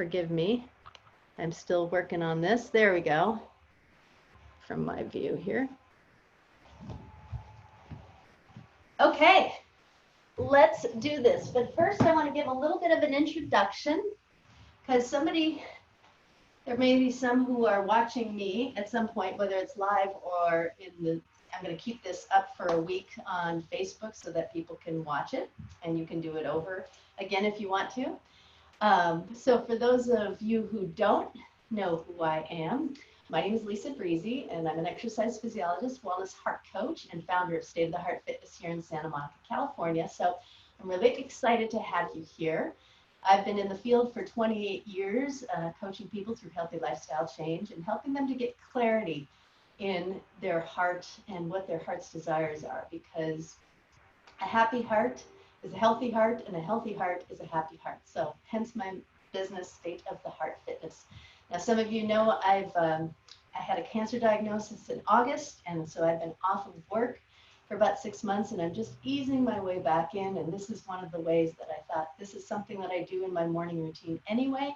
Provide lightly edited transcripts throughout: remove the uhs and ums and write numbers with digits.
forgive me. I'm still working on this. There we go. From my view here. Okay, let's do this. But first I want to give a little bit of an introduction because there may be some who are watching me at some point, whether it's live or I'm going to keep this up for a week on Facebook so that people can watch it and you can do it over again if you want to. So for those of you who don't know who I am, my name is Brisse, and I'm an exercise physiologist, wellness heart coach, and founder of State of the Heart Fitness here in Santa Monica, California. So I'm really excited to have you here. I've been in the field for 28 years, coaching people through healthy lifestyle change and helping them to get clarity in their heart and what their heart's desires are, because a happy heart is a healthy heart, and a healthy heart is a happy heart. So hence my business, State of the Heart Fitness. Now, some of you know I had a cancer diagnosis in August, and so I've been off of work for about 6 months, and I'm just easing my way back in. And this is one of the ways that I thought this is something that I do in my morning routine anyway.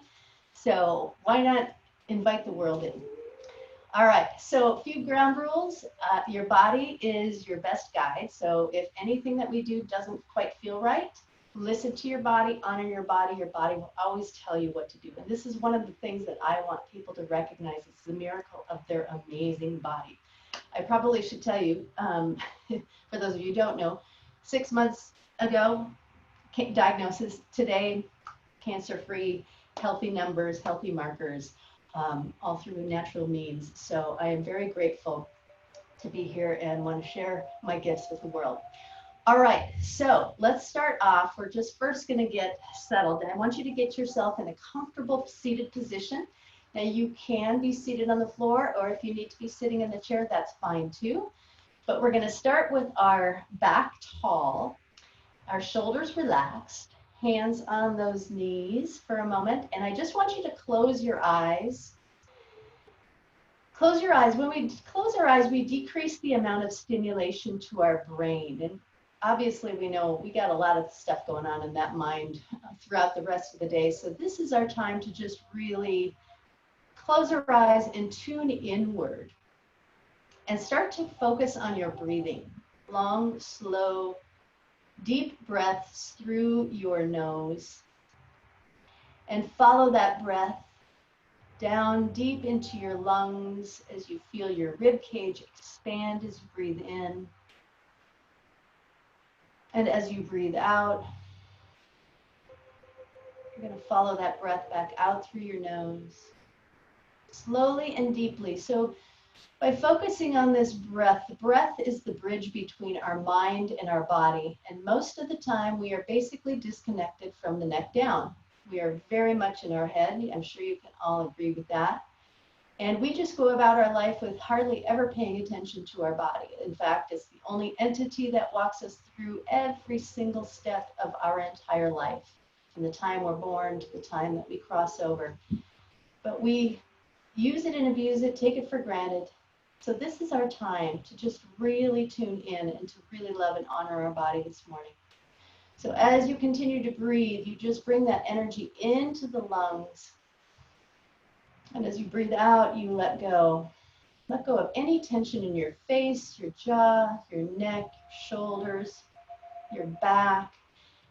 So why not invite the world in? All right, so a few ground rules. Your body is your best guide. So if anything that we do doesn't quite feel right, listen to your body, honor your body. Your body will always tell you what to do. And this is one of the things that I want people to recognize. It's the miracle of their amazing body. I probably should tell you, for those of you who don't know, 6 months ago, diagnosis, today, cancer-free, healthy numbers, healthy markers, all through natural means. So I am very grateful to be here and want to share my gifts with the world. All right, so let's start off. We're just first going to get settled, and I want you to get yourself in a comfortable seated position. Now you can be seated on the floor, or if you need to be sitting in the chair, that's fine too. But we're going to start with our back tall, our shoulders relaxed, hands on those knees for a moment. And I just want you to close your eyes. Close your eyes. When we close our eyes, we decrease the amount of stimulation to our brain. And obviously, we know we got a lot of stuff going on in that mind throughout the rest of the day. So this is our time to just really close our eyes and tune inward and start to focus on your breathing. Long, slow, deep breaths through your nose, and follow that breath down deep into your lungs as you feel your rib cage expand as you breathe in. And as you breathe out, you're going to follow that breath back out through your nose, slowly and deeply. So by focusing on this breath, the breath is the bridge between our mind and our body. And most of the time, we are basically disconnected from the neck down. We are very much in our head. I'm sure you can all agree with that. And we just go about our life with hardly ever paying attention to our body. In fact, it's the only entity that walks us through every single step of our entire life, from the time we're born to the time that we cross over. But we use it and abuse it, take it for granted. So this is our time to just really tune in and to really love and honor our body this morning. So as you continue to breathe, you just bring that energy into the lungs. And as you breathe out, you let go. Let go of any tension in your face, your jaw, your neck, your shoulders, your back.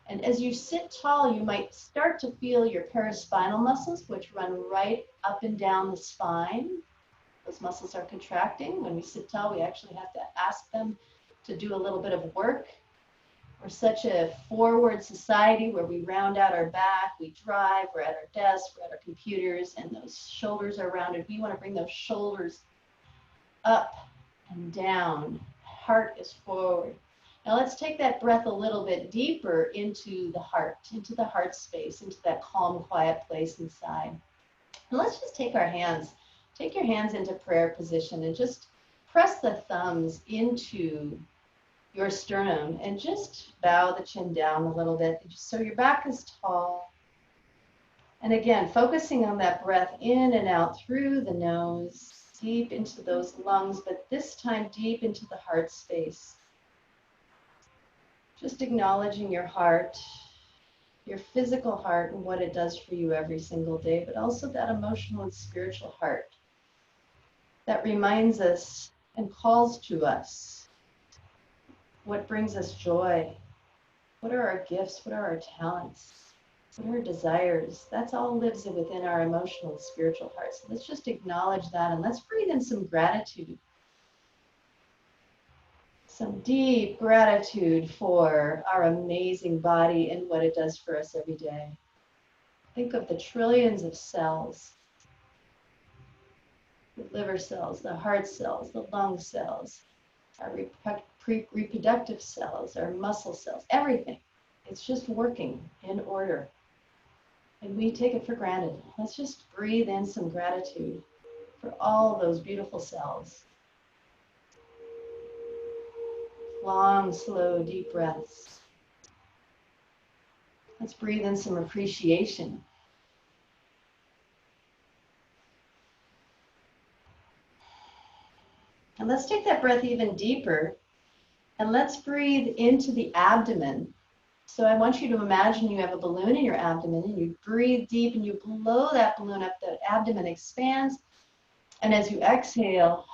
And as you sit tall, you might start to feel your paraspinal muscles, which run right up and down the spine. Those muscles are contracting. When we sit tall, we actually have to ask them to do a little bit of work. We're such a forward society where we round out our back, we drive, we're at our desks, we're at our computers, and those shoulders are rounded. We want to bring those shoulders up and down. Heart is forward. Now let's take that breath a little bit deeper into the heart space, into that calm, quiet place inside. And let's just take your hands into prayer position and just press the thumbs into your sternum and just bow the chin down a little bit just so your back is tall. And again, focusing on that breath in and out through the nose, deep into those lungs, but this time deep into the heart space. Just acknowledging your heart, your physical heart and what it does for you every single day, but also that emotional and spiritual heart that reminds us and calls to us what brings us joy. What are our gifts? What are our talents? What are our desires? That's all lives within our emotional and spiritual heart. So let's just acknowledge that, and let's breathe in some gratitude. Some deep gratitude for our amazing body and what it does for us every day. Think of the trillions of cells, the liver cells, the heart cells, the lung cells, our reproductive cells, our muscle cells, everything. It's just working in order. And we take it for granted. Let's just breathe in some gratitude for all those beautiful cells. Long, slow, deep breaths. Let's breathe in some appreciation. And let's take that breath even deeper. And let's breathe into the abdomen. So I want you to imagine you have a balloon in your abdomen, and you breathe deep and you blow that balloon up, the abdomen expands. And as you exhale,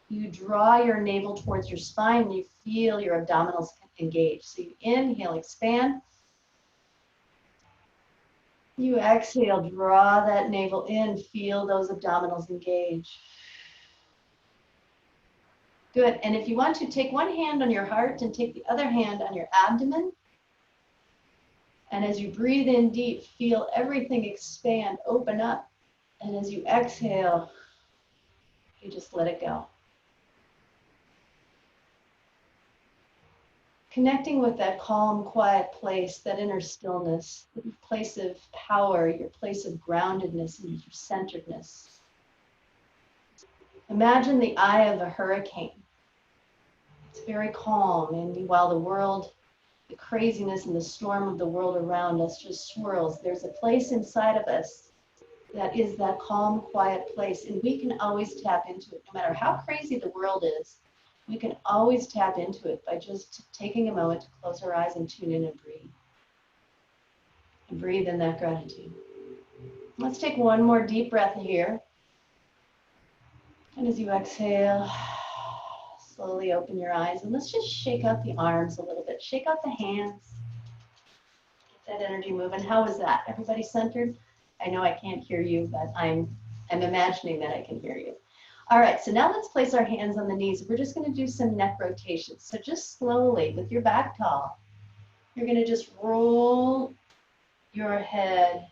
you draw your navel towards your spine and you feel your abdominals engage. So you inhale, expand. You exhale, draw that navel in, feel those abdominals engage. Good. And if you want to, take one hand on your heart and take the other hand on your abdomen. And as you breathe in deep, feel everything expand, open up. And as you exhale, you just let it go. Connecting with that calm, quiet place, that inner stillness, the place of power, your place of groundedness and your centeredness. Imagine the eye of a hurricane. It's very calm, and while the world, the craziness and the storm of the world around us just swirls, there's a place inside of us that is that calm, quiet place, and we can always tap into it. No matter how crazy the world is, we can always tap into it by just taking a moment to close our eyes and tune in and breathe. And breathe in that gratitude. Let's take one more deep breath here. And as you exhale, slowly open your eyes, and let's just shake out the arms a little bit. Shake out the hands. Get that energy moving. How was that? Everybody centered? I know I can't hear you, but I'm imagining that I can hear you. All right, so now let's place our hands on the knees. We're just going to do some neck rotations. So just slowly, with your back tall, you're going to just roll your head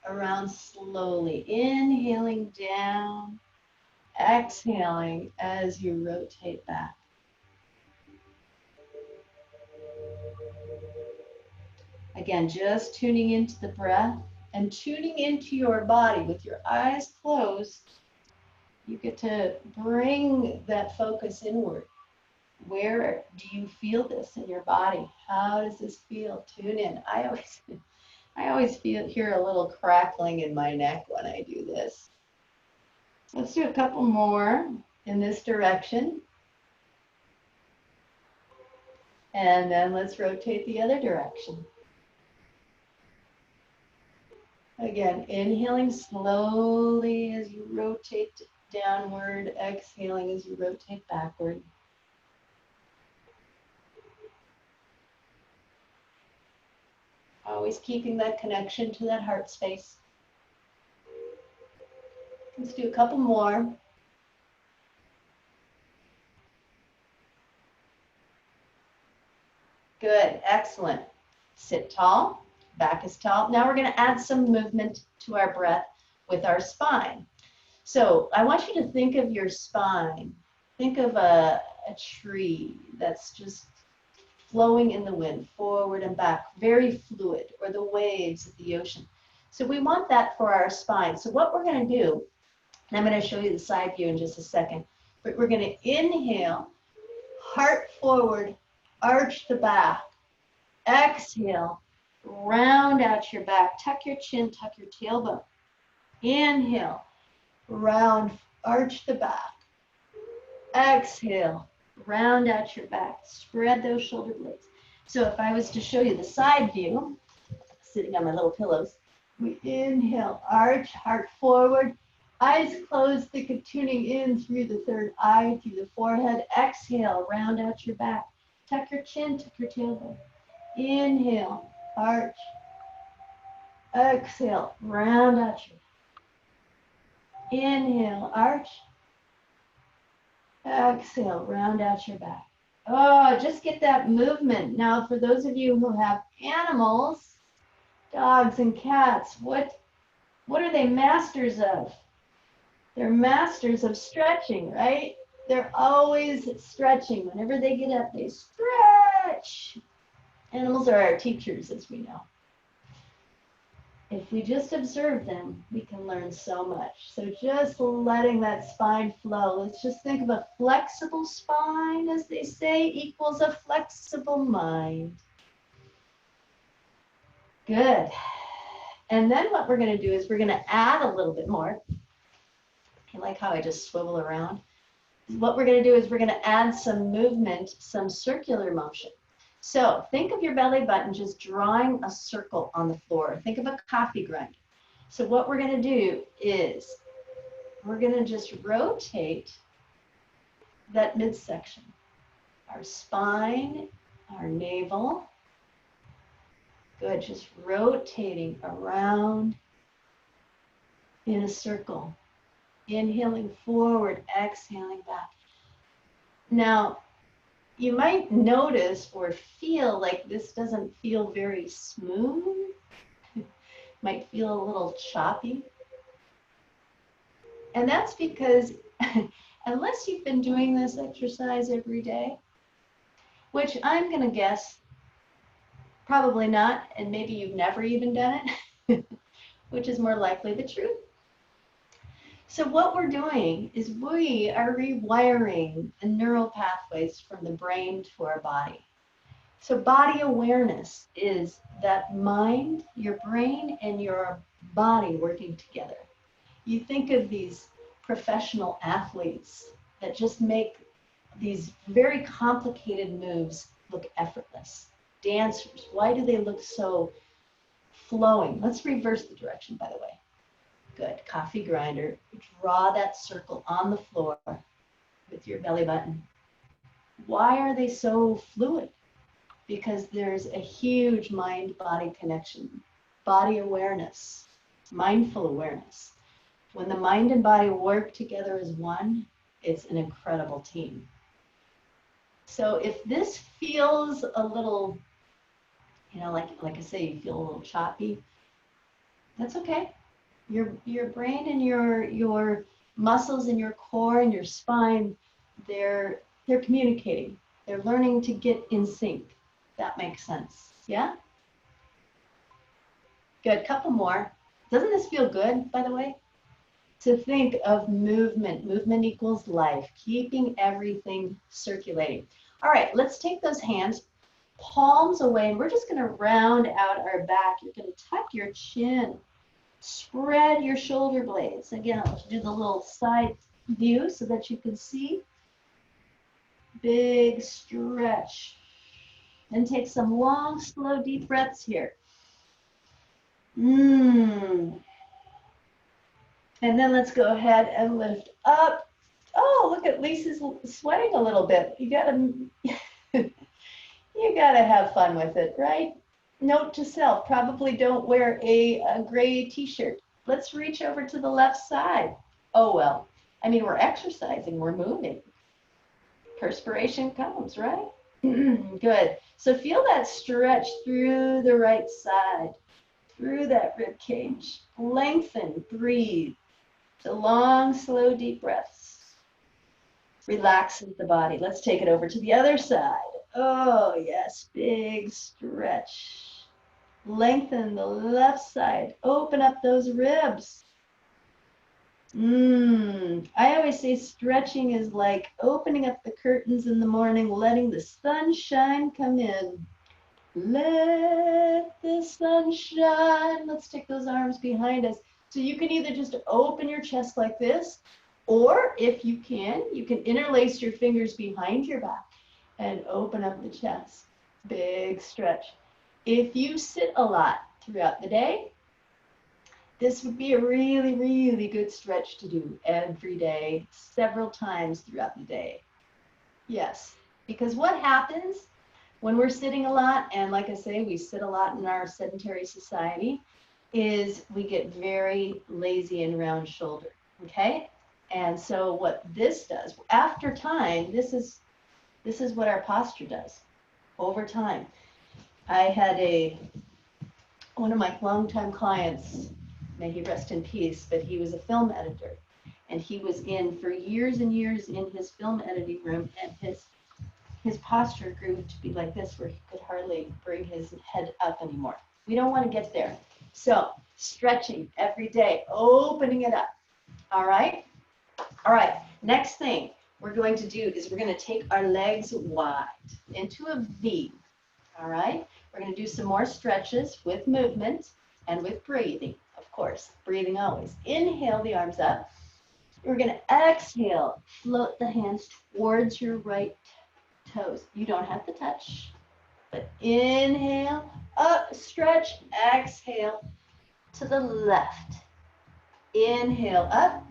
around slowly, inhaling down, exhaling as you rotate back. Again, just tuning into the breath and tuning into your body with your eyes closed. You get to bring that focus inward. Where do you feel this in your body? How does this feel? Tune in. I always hear a little crackling in my neck when I do this. Let's do a couple more in this direction. And then let's rotate the other direction. Again, inhaling slowly as you rotate downward, exhaling as you rotate backward. Always keeping that connection to that heart space. Let's do a couple more. Good, excellent. Sit tall, back is tall. Now we're going to add some movement to our breath with our spine. So I want you to think of your spine. Think of a tree that's just flowing in the wind, forward and back, very fluid, or the waves of the ocean. So we want that for our spine. So what we're going to do, and I'm going to show you the side view in just a second, but we're going to inhale, heart forward, arch the back. Exhale, round out your back, tuck your chin, tuck your tailbone. Inhale, round, arch the back. Exhale, round out your back, spread those shoulder blades. So if I was to show you the side view, sitting on my little pillows. We inhale, arch, heart forward, eyes closed, think of tuning in through the third eye, through the forehead. Exhale, round out your back. Tuck your chin, tuck your tailbone. Inhale, arch. Exhale, round out your back. Inhale, arch. Exhale, round out your back. Oh, just get that movement. Now, for those of you who have animals, dogs and cats, what are they masters of? They're masters of stretching, right? They're always stretching. Whenever they get up, they stretch. Animals are our teachers, as we know. If we just observe them, we can learn so much. So just letting that spine flow. Let's just think of a flexible spine, as they say, equals a flexible mind. Good. And then what we're going to do is we're going to add a little bit more. I like how I just swivel around. What we're going to do is we're going to add some movement, some circular motion. So think of your belly button just drawing a circle on the floor. Think of a coffee grinder. So what we're going to do is we're going to just rotate that midsection. Our spine, our navel. Good, just rotating around in a circle. Inhaling forward, exhaling back. Now, you might notice or feel like this doesn't feel very smooth. Might feel a little choppy. And that's because unless you've been doing this exercise every day, which I'm going to guess probably not, and maybe you've never even done it, which is more likely the truth. So what we're doing is we are rewiring the neural pathways from the brain to our body. So body awareness is that mind, your brain, and your body working together. You think of these professional athletes that just make these very complicated moves look effortless. Dancers, why do they look so flowing? Let's reverse the direction, by the way. Good. Coffee grinder. Draw that circle on the floor with your belly button. Why are they so fluid? Because there's a huge mind-body connection. Body awareness, mindful awareness. When the mind and body work together as one, it's an incredible team. So if this feels a little, like I say, you feel a little choppy, that's okay. Your brain and your muscles and your core and your spine, they're communicating. They're learning to get in sync. That makes sense. Yeah? Good. Couple more. Doesn't this feel good, by the way? To think of movement. Movement equals life. Keeping everything circulating. All right, let's take those hands, palms away, and we're just going to round out our back. You're going to tuck your chin. Spread your shoulder blades. Again, I'll do the little side view so that you can see. Big stretch. And take some long, slow, deep breaths here. And then let's go ahead and lift up. Oh, look at Lisa's sweating a little bit. You gotta have fun with it, right? Note to self, probably don't wear a gray t-shirt. Let's reach over to the left side. Oh, well, I mean, we're exercising, we're moving. Perspiration comes, right? Good. So feel that stretch through the right side, through that rib cage. Lengthen, breathe. So long, slow, deep breaths. Relaxes the body. Let's take it over to the other side. Oh, yes, big stretch. Lengthen the left side. Open up those ribs. I always say stretching is like opening up the curtains in the morning, letting the sunshine come in. Let the sun shine. Let's take those arms behind us. So you can either just open your chest like this, or if you can interlace your fingers behind your back and open up the chest. Big stretch. If you sit a lot, throughout the day. This would be a really, really good stretch to do every day, several times throughout the day. Yes, because what happens when we're sitting a lot, and like I say, we sit a lot in our sedentary society, is we get very lazy and round shouldered, okay? And so what this does, after time, this is what our posture does over time. I had one of my longtime clients, may he rest in peace, but he was a film editor. And he was in for years and years in his film editing room, and his posture grew to be like this, where he could hardly bring his head up anymore. We don't want to get there. So stretching every day, opening it up. All right? All right, next thing we're going to do is we're going to take our legs wide into a V. All right? We're going to do some more stretches with movement and with breathing, of course. Breathing always. Inhale the arms up. We're going to exhale, float the hands towards your right toes. You don't have to touch, but inhale, up, stretch, exhale to the left. Inhale up,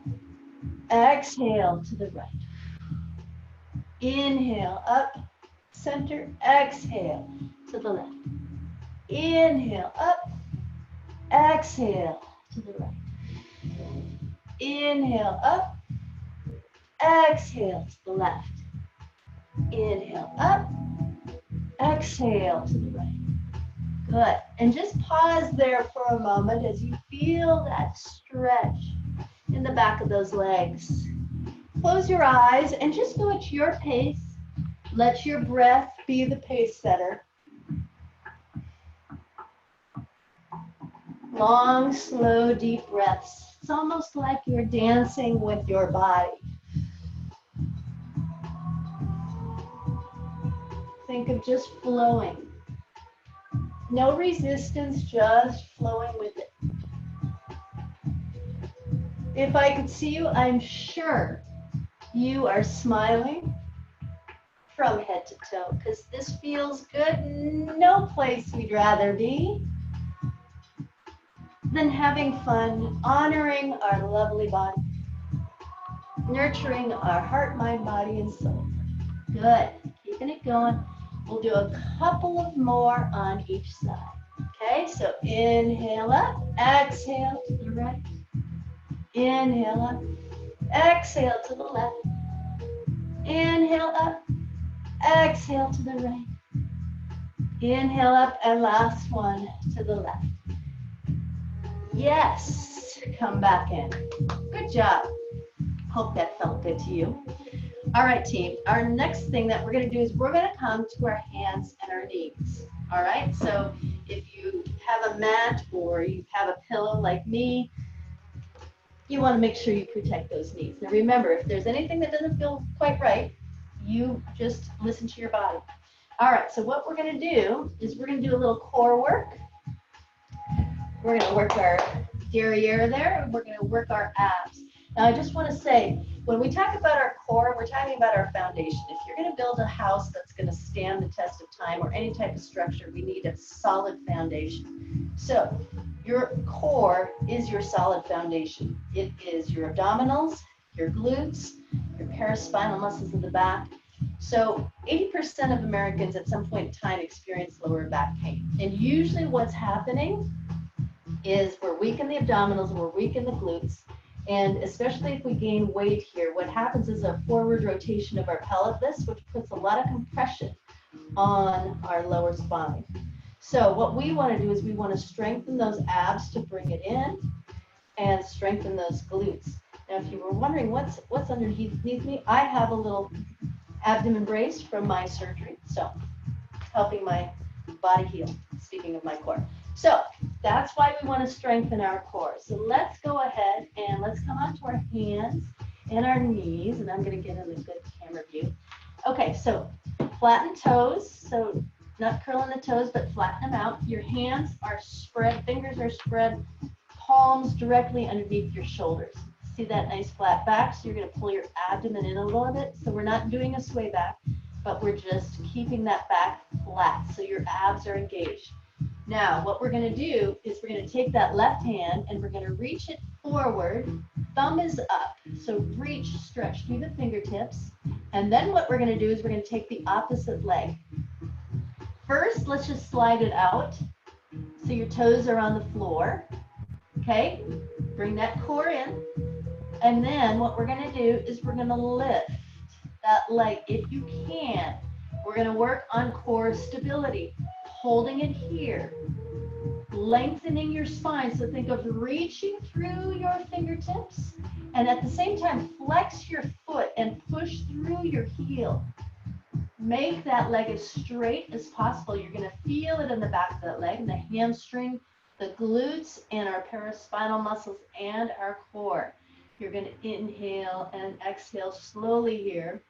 exhale to the right. Inhale up, center, exhale to the left. Inhale up, exhale to the right. Inhale up, exhale to the left. Inhale up, exhale to the right. Good. And just pause there for a moment as you feel that stretch in the back of those legs. Close your eyes and just go at your pace. Let your breath be the pace setter. Long, slow, deep breaths. It's almost like you're dancing with your body. Think of just flowing. No resistance, just flowing with it. If I could see you, I'm sure you are smiling from head to toe, because this feels good. No place we'd rather be than having fun, honoring our lovely body, nurturing our heart, mind, body, and soul. Good. Keeping it going. We'll do a couple of more on each side. Okay, so inhale up, exhale to the right. Inhale up, exhale to the left. Inhale up, exhale to the right. Inhale up, and last one to the left. Yes, come back in. Good job. Hope that felt good to you. All right, team, our next thing that we're going to do is we're going to come to our hands and our knees. All right, so if you have a mat or you have a pillow like me, you want to make sure you protect those knees. Now remember, if there's anything that doesn't feel quite right, you just listen to your body. All right, so what we're going to do is we're going to do a little core work. We're going to work our derriere there, and we're going to work our abs. Now, I just want to say, when we talk about our core, we're talking about our foundation. If you're going to build a house that's going to stand the test of time or any type of structure, we need a solid foundation. So your core is your solid foundation. It is your abdominals, your glutes, your paraspinal muscles in the back. So 80% of Americans at some point in time experience lower back pain. And usually what's happening is we're weak in the abdominals, we're weak in the glutes. And especially if we gain weight here, what happens is a forward rotation of our pelvis, which puts a lot of compression on our lower spine. So what we want to do is we want to strengthen those abs to bring it in and strengthen those glutes. Now, if you were wondering what's underneath me, I have a little abdomen brace from my surgery, so helping my body heal, speaking of my core. So that's why we want to strengthen our core. So let's go ahead and let's come onto our hands and our knees, and I'm going to get in a good camera view. Okay, so flatten toes, so not curling the toes, but flatten them out. Your hands are spread, fingers are spread, palms directly underneath your shoulders. See that nice flat back? So you're going to pull your abdomen in a little bit. So we're not doing a sway back, but we're just keeping that back flat so your abs are engaged. Now, what we're going to do is we're going to take that left hand and we're going to reach it forward. Thumb is up. So reach, stretch through the fingertips. And then what we're going to do is we're going to take the opposite leg. First, let's just slide it out so your toes are on the floor. Okay? Bring that core in. And then what we're going to do is we're going to lift that leg if you can. We're going to work on core stability, holding it here, lengthening your spine. So think of reaching through your fingertips and at the same time flex your foot and push through your heel. Make that leg as straight as possible. You're going to feel it in the back of that leg, and the hamstring, the glutes, and our paraspinal muscles and our core. You're going to inhale and exhale slowly here.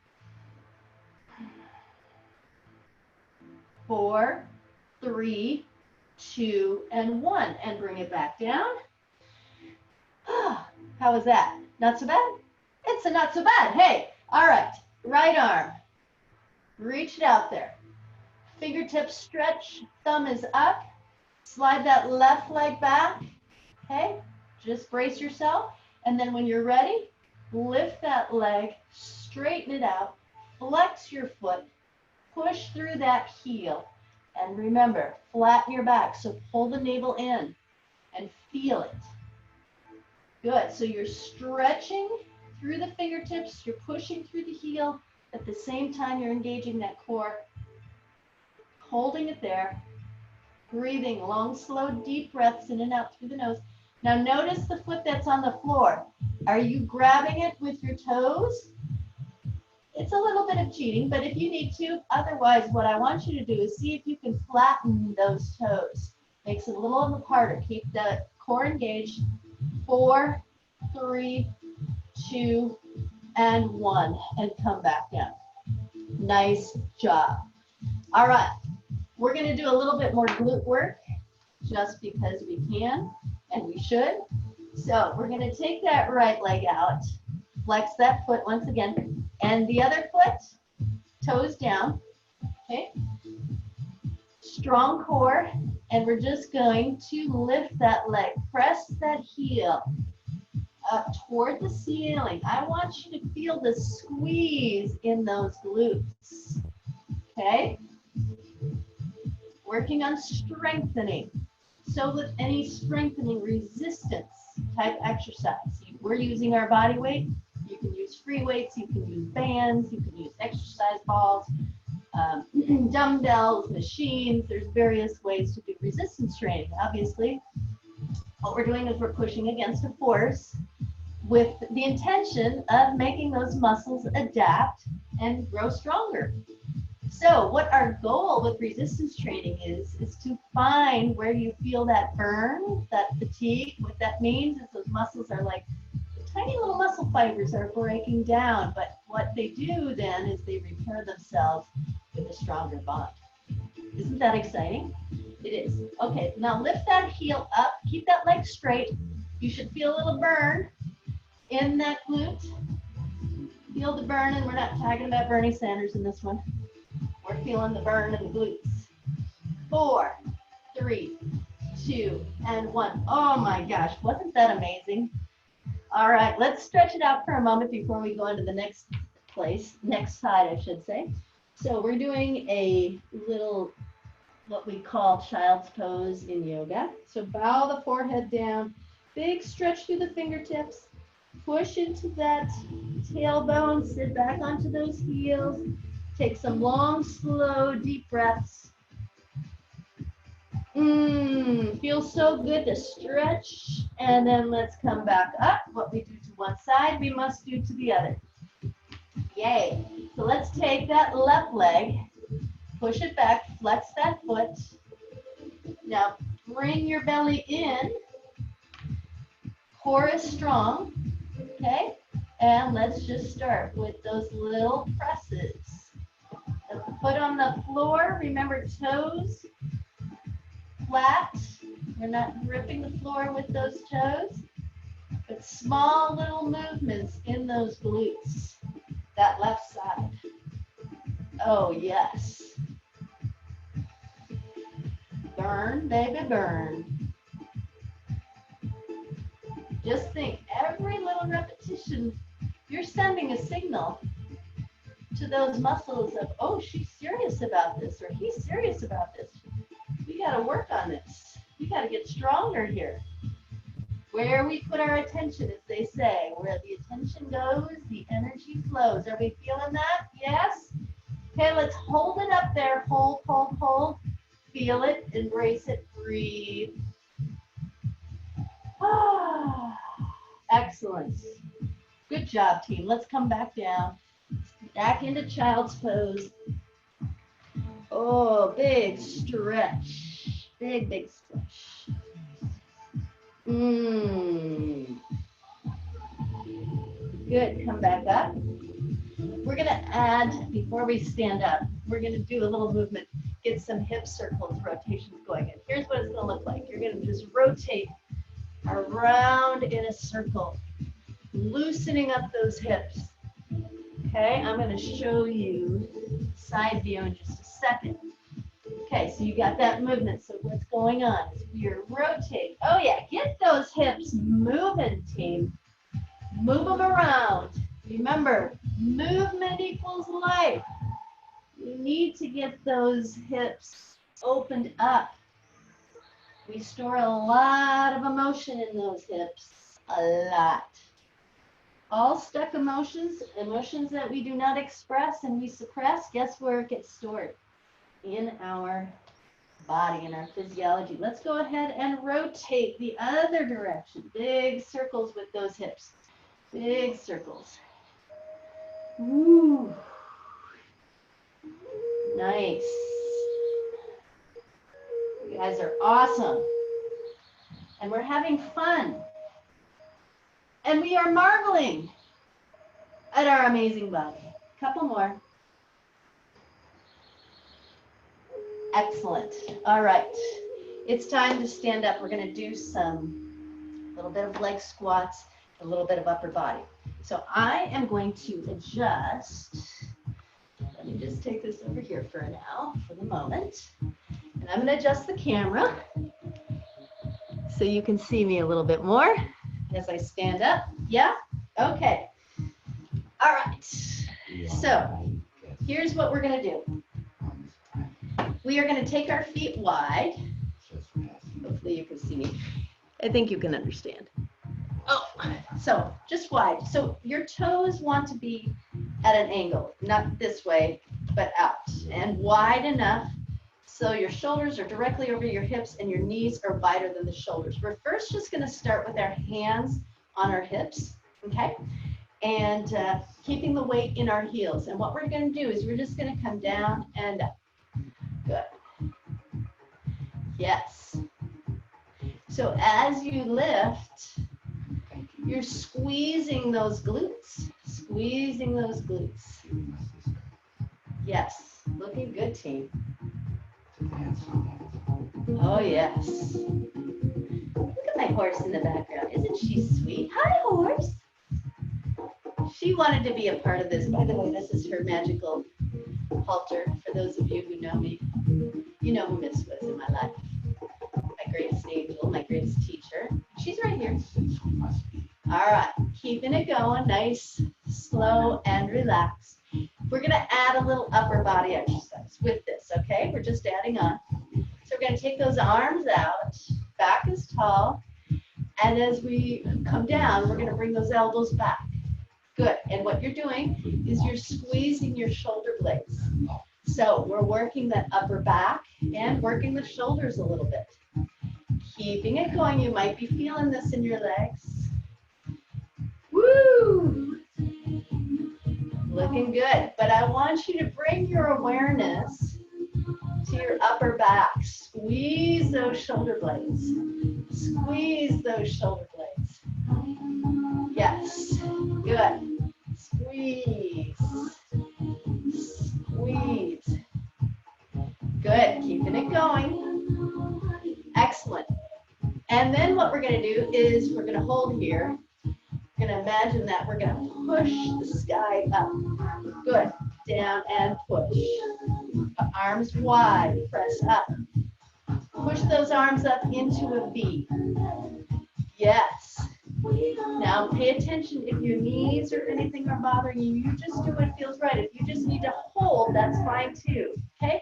4, 3, 2, and 1. And bring it back down. How was that? Not so bad? It's a not so bad. Hey, all right. Right arm. Reach it out there. Fingertips stretch. Thumb is up. Slide that left leg back. Okay? Just brace yourself. And then when you're ready, lift that leg, straighten it out, flex your foot, push through that heel. And remember, flatten your back. So pull the navel in and feel it. Good. So you're stretching through the fingertips. You're pushing through the heel. At the same time, you're engaging that core. Holding it there. Breathing long, slow, deep breaths in and out through the nose. Now notice the foot that's on the floor. Are you grabbing it with your toes? It's a little bit of cheating, but if you need to, otherwise what I want you to do is see if you can flatten those toes. Makes it a little harder. Keep the core engaged. 4, 3, 2, and 1. And come back down. Nice job. All right. We're going to do a little bit more glute work just because we can and we should. So we're going to take that right leg out, flex that foot once again, and the other foot, toes down, okay? Strong core, and we're just going to lift that leg, press that heel up toward the ceiling. I want you to feel the squeeze in those glutes, okay? Working on strengthening. So with any strengthening resistance type exercise, we're using our body weight. You can use free weights, you can use bands, you can use exercise balls, dumbbells, machines. There's various ways to do resistance training. Obviously, what we're doing is we're pushing against a force with the intention of making those muscles adapt and grow stronger. So what our goal with resistance training is to find where you feel that burn, that fatigue. What that means is those muscles are like tiny little muscle fibers are breaking down, but what they do then is they repair themselves with a stronger bond. Isn't that exciting? It is. Okay, now lift that heel up, keep that leg straight. You should feel a little burn in that glute. Feel the burn, and we're not talking about Bernie Sanders in this one. We're feeling the burn in the glutes. 4, 3, 2, and 1. Oh my gosh, wasn't that amazing? All right, let's stretch it out for a moment before we go into the next side, I should say. So we're doing a little, what we call child's pose in yoga. So bow the forehead down, big stretch through the fingertips, push into that tailbone, sit back onto those heels. Take some long, slow, deep breaths. Feels so good to stretch. And then let's come back up. What we do to one side, we must do to the other. Yay. So let's take that left leg, push it back, flex that foot. Now bring your belly in. Core is strong. Okay? And let's just start with those little presses. Foot on the floor, remember toes flat. We're not gripping the floor with those toes, but small little movements in those glutes, that left side. Oh yes. Burn, baby, burn. Just think, every little repetition, you're sending a signal to those muscles of, oh, she's serious about this, or he's serious about this. We got to work on this. We got to get stronger here. Where we put our attention, as they say, where the attention goes, the energy flows. Are we feeling that? Yes? Okay, let's hold it up there. Hold, hold, hold. Feel it, embrace it, breathe. Ah, excellent. Good job, team. Let's come back down. Back into child's pose. Oh, big stretch. Big, big stretch. Good. Come back up. We're going to add, before we stand up, we're going to do a little movement. Get some hip circles, rotations going. And here's what it's going to look like. You're going to just rotate around in a circle, loosening up those hips. Okay, I'm going to show you side view in just a second. Okay, so you got that movement. So what's going on is you're rotating. Oh yeah, get those hips moving, team. Move them around. Remember, movement equals life. You need to get those hips opened up. We store a lot of emotion in those hips, a lot. All stuck emotions, emotions that we do not express and we suppress, guess where it gets stored? In our body, in our physiology. Let's go ahead and rotate the other direction. Big circles with those hips. Big circles. Woo. Nice. You guys are awesome. And we're having fun. And we are marveling at our amazing body. Couple more. Excellent. All right. It's time to stand up. We're going to do a little bit of leg squats, a little bit of upper body. So I am going to adjust. Let me just take this over here for now, for the moment. And I'm going to adjust the camera so you can see me a little bit more as I stand up. Yeah? Okay. All right. So here's what we're going to do. We are going to take our feet wide. Hopefully you can see me. I think you can understand. Oh, so just wide. So your toes want to be at an angle, not this way, but out. And wide enough so your shoulders are directly over your hips and your knees are wider than the shoulders. We're first just going to start with our hands on our hips, okay? And keeping the weight in our heels. And what we're going to do is we're just going to come down and up. Good. Yes. So as you lift, you're squeezing those glutes. Squeezing those glutes. Yes. Looking good, team. Oh, yes. Look at my horse in the background. Isn't she sweet? Hi, horse. She wanted to be a part of this. By the way, this is her magical halter. For those of you who know me, you know who Miss was in my life. My greatest angel, my greatest teacher. She's right here. All right, keeping it going, nice, slow, and relaxed. We're going to add a little upper body exercise with this, okay? We're just adding on. So we're going to take those arms out, back is tall, and as we come down, we're going to bring those elbows back. Good, and what you're doing is you're squeezing your shoulder blades. So we're working that upper back and working the shoulders a little bit. Keeping it going, you might be feeling this in your legs. Woo! Looking good, but I want you to bring your awareness to your upper back. Squeeze those shoulder blades. Squeeze those shoulder blades. Yes, good. Squeeze. Squeeze. Good, keeping it going. Excellent. And then what we're going to do is we're going to hold here. We're going to imagine that we're going to push the sky up. Good. Down and push. Arms wide. Press up. Push those arms up into a V. Yes. Now pay attention if your knees or anything are bothering you. You just do what feels right. If you just need to hold, that's fine too. Okay?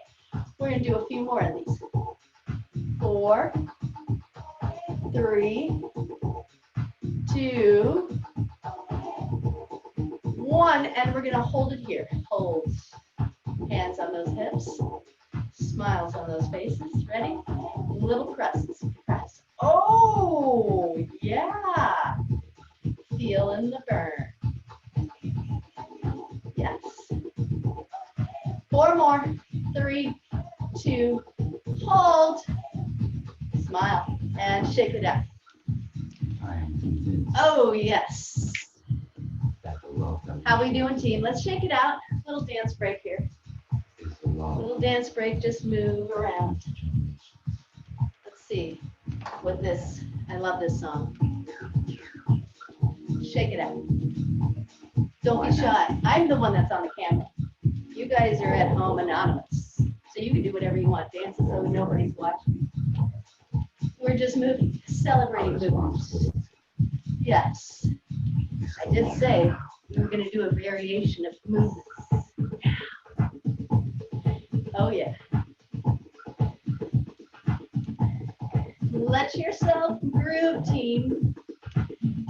We're going to do a few more of these. 4, 3, 2, 1, and we're going to hold it here. Hold. Hands on those hips. Smiles on those faces. Ready? Little presses. Press. Oh, yeah. Feeling the burn. Yes. 4 more. 3, 2, hold. Smile and shake it out. Oh, yes. How we doing, team? Let's shake it out. Little dance break here. Little dance break, just move around. Let's see what this, I love this song. Shake it out. Don't be shy. I'm the one that's on the camera. You guys are at home anonymous. So you can do whatever you want. Dance as though nobody's watching. We're just moving, celebrating movements. Yes. I did say we were going to do a variation of movements. Oh, yeah. Let yourself groove, team.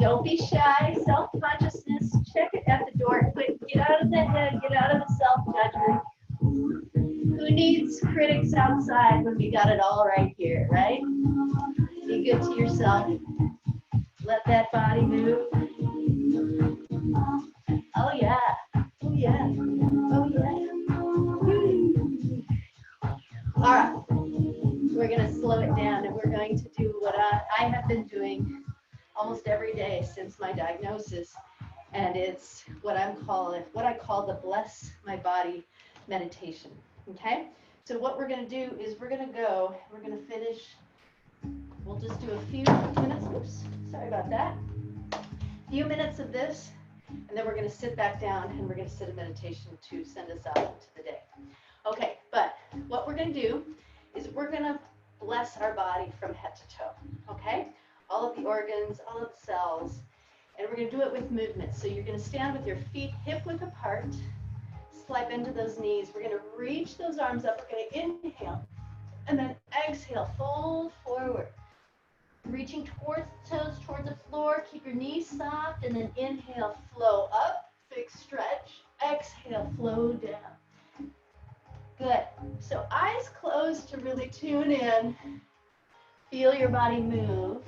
Don't be shy. Self-consciousness. Check it at the door. Quick. Get out of the head. Get out of the self-judgment. Who needs critics outside when we got it all right here, right? Be good to yourself. Let that body move. Oh, yeah. Oh, yeah. Oh, yeah. All right. We're going to slow it down, and we're going to do what I have been doing almost every day since my diagnosis, and it's what I call the Bless My Body meditation. Okay? So what we're going to do is we're going to finish. We'll just do a few minutes. Oops, sorry about that. A few minutes of this, and then we're going to sit back down and we're going to sit in meditation to send us out into the day. Okay, but what we're going to do is we're going to bless our body from head to toe. Okay? All of the organs, all of the cells, and we're going to do it with movement. So you're going to stand with your feet hip width apart, slide into those knees. We're going to reach those arms up. We're going to inhale, and then exhale, fold forward. Reaching towards the toes, towards the floor. Keep your knees soft, and then inhale, flow up, big stretch. Exhale, flow down. Good. So eyes closed to really tune in. Feel your body move.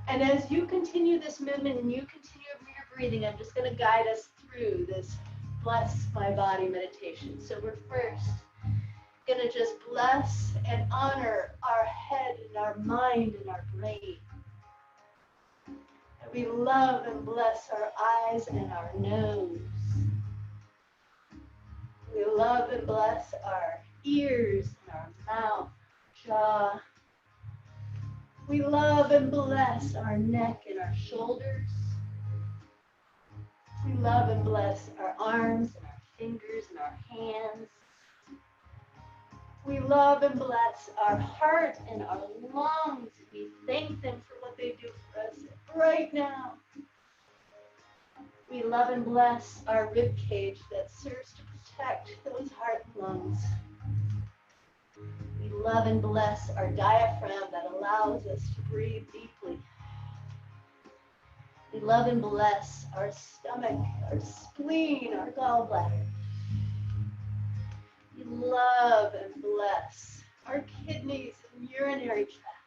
And as you continue this movement and you continue your breathing, I'm just going to guide us through this Bless My Body meditation. So we're first going to just bless and honor our head and our mind and our brain. And we love and bless our eyes and our nose. We love and bless our ears and our mouth, jaw. We love and bless our neck and our shoulders. We love and bless our arms and our fingers and our hands. We love and bless our heart and our lungs. We thank them for what they do for us right now. We love and bless our rib cage that serves to protect those heart and lungs. We love and bless our diaphragm that allows us to breathe deeply. We love and bless our stomach, our spleen, our gallbladder. We love and bless our kidneys and urinary tract.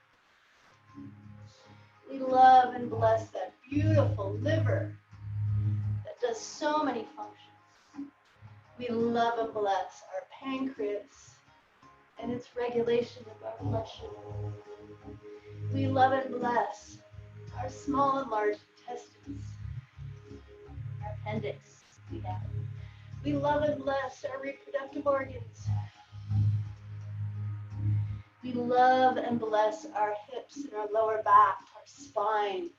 We love and bless that beautiful liver that does so many functions. We love and bless our pancreas and its regulation of our blood sugar. We love and bless our small and large intestines, our appendix, we love and bless our reproductive organs. We love and bless our hips and our lower back, our spine.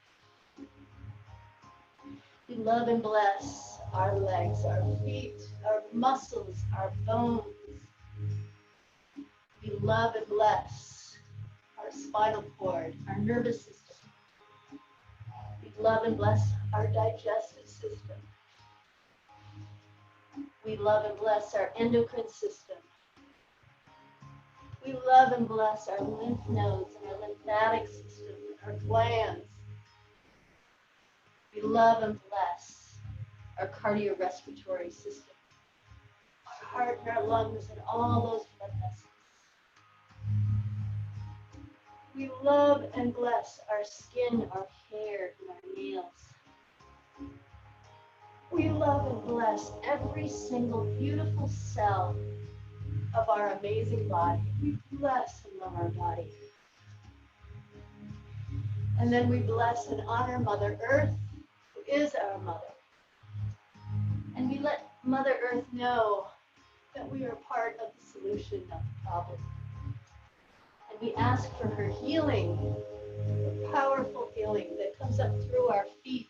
We love and bless our legs, our feet, our muscles, our bones. We love and bless our spinal cord, our nervous system. We love and bless our digestive system. We love and bless our endocrine system. We love and bless our lymph nodes and our lymphatic system, our glands. We love and bless our cardiorespiratory system, our heart and our lungs and all those blood vessels. We love and bless our skin, our hair, and our nails. We love and bless every single beautiful cell of our amazing body. We bless and love our body. And then we bless and honor Mother Earth, who is our mother. And we let Mother Earth know that we are part of the solution, not the problem. And we ask for her healing, her powerful healing that comes up through our feet,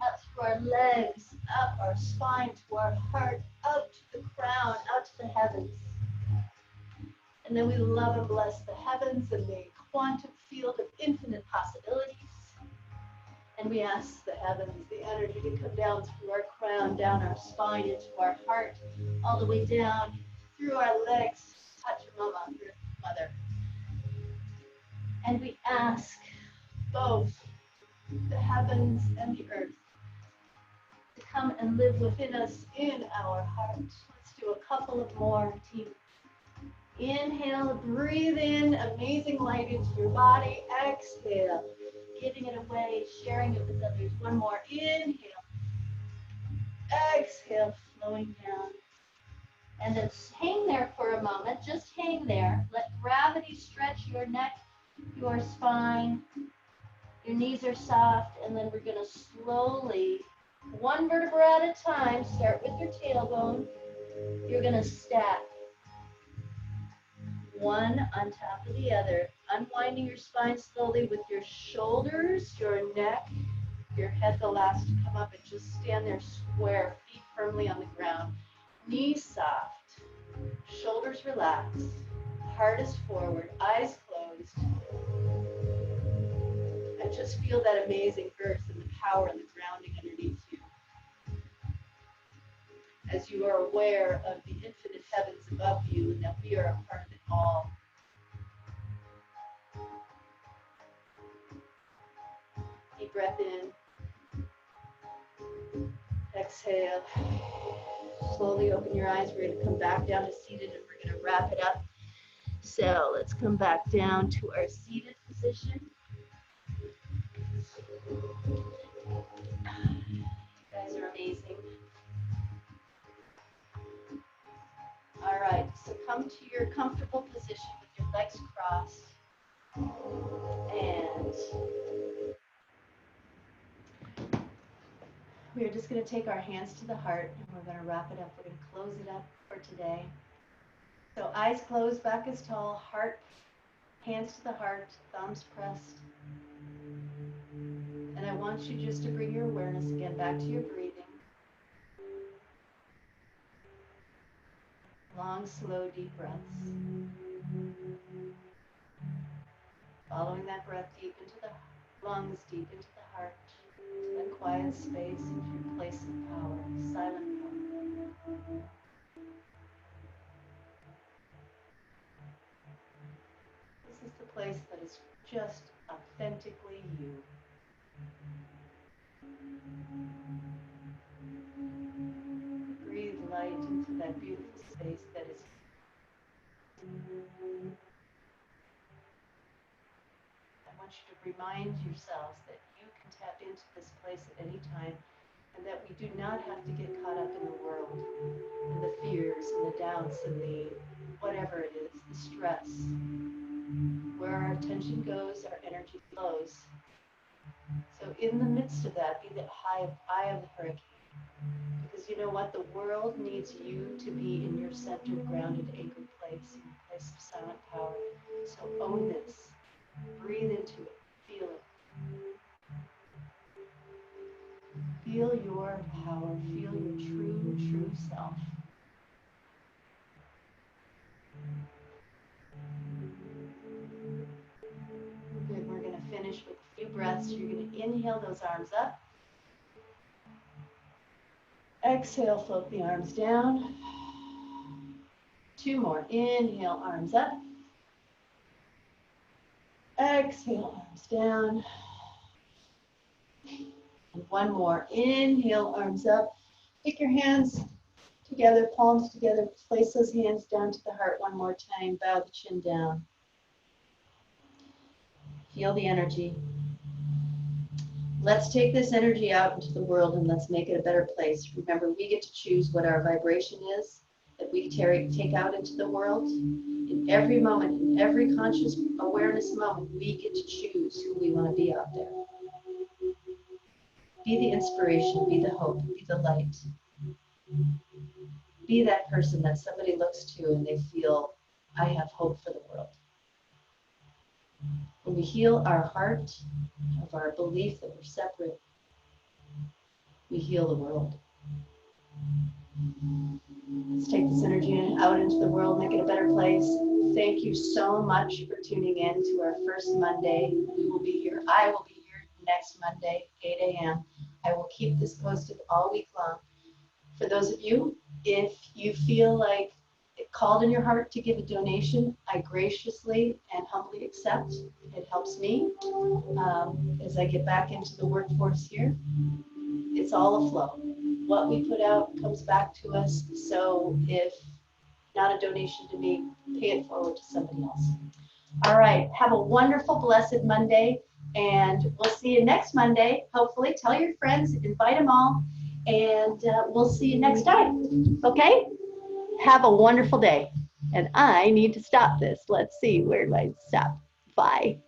up through our legs, up our spine to our heart, up to the crown, out to the heavens. And then we love and bless the heavens and the quantum field of infinite possibilities. And we ask the heavens, the energy to come down through our crown, down our spine, into our heart, all the way down through our legs, touch Mama, your mother. And we ask both the heavens and the earth to come and live within us in our heart. Let's do a couple of more, team. Inhale, breathe in amazing light into your body. Exhale, giving it away, sharing it with others. One more. Inhale. Exhale, flowing down. And then hang there for a moment. Just hang there. Let gravity stretch your neck, your spine. Your knees are soft. And then we're going to slowly, one vertebra at a time, start with your tailbone. You're going to stack one on top of the other, unwinding your spine slowly with your shoulders, your neck, your head the last to come up, and just stand there square, feet firmly on the ground, knees soft, shoulders relaxed, heart is forward, eyes closed, and just feel that amazing earth and the power and the grounding underneath you as you are aware of the infinite heavens above you and that we are a part of it all. Deep breath in. Exhale. Slowly open your eyes. We're going to come back down to seated and we're going to wrap it up. So let's come back down to our seated position. You guys are amazing. All right, so come to your comfortable position with your legs crossed. And we're just going to take our hands to the heart and we're going to wrap it up. We're going to close it up for today. So eyes closed, back is tall, heart, hands to the heart, thumbs pressed. And I want you just to bring your awareness again back to your breathing. Long, slow, deep breaths. Following that breath deep into the lungs, deep into the heart, to that quiet space of your place of power, silent power. This is the place that is just authentically you. Breathe light into that beautiful space that is. I want you to remind yourselves that you can tap into this place at any time and that we do not have to get caught up in the world and the fears and the doubts and the whatever it is, the stress. Where our attention goes, our energy flows. So in the midst of that, be the eye of the hurricane. Because you know what? The world needs you to be in your centered, grounded, anchored place, in your place of silent power. So own this. Breathe into it. Feel it. Feel your power. Feel your true self. breaths. You're going to inhale those arms up. Exhale, float the arms down. 2 more. Inhale, arms up. Exhale, arms down. And 1 more. Inhale, arms up. Take your hands together, palms together. Place those hands down to the heart 1 more time. Bow the chin down. Feel the energy. Let's take this energy out into the world and let's make it a better place. Remember, we get to choose what our vibration is that we take out into the world. In every moment, in every conscious awareness moment, we get to choose who we want to be out there. Be the inspiration, be the hope, be the light. Be that person that somebody looks to and they feel, I have hope for the world. When we heal our heart of our belief that we're separate, we heal the world. Let's take this energy out into the world, make it a better place. Thank you so much for tuning in to our first Monday. We will be here. I will be here next Monday, 8 a.m. I will keep this posted all week long. For those of you, if you feel like it called in your heart to give a donation, I graciously and humbly accept. It helps me as I get back into the workforce here. It's all a flow. What we put out comes back to us. So if not a donation to me, pay it forward to somebody else. All right. Have a wonderful, blessed Monday. And we'll see you next Monday. Hopefully, tell your friends, invite them all. And we'll see you next time. Okay? Have a wonderful day. And I need to stop this. Let's see. Where do I stop? Bye.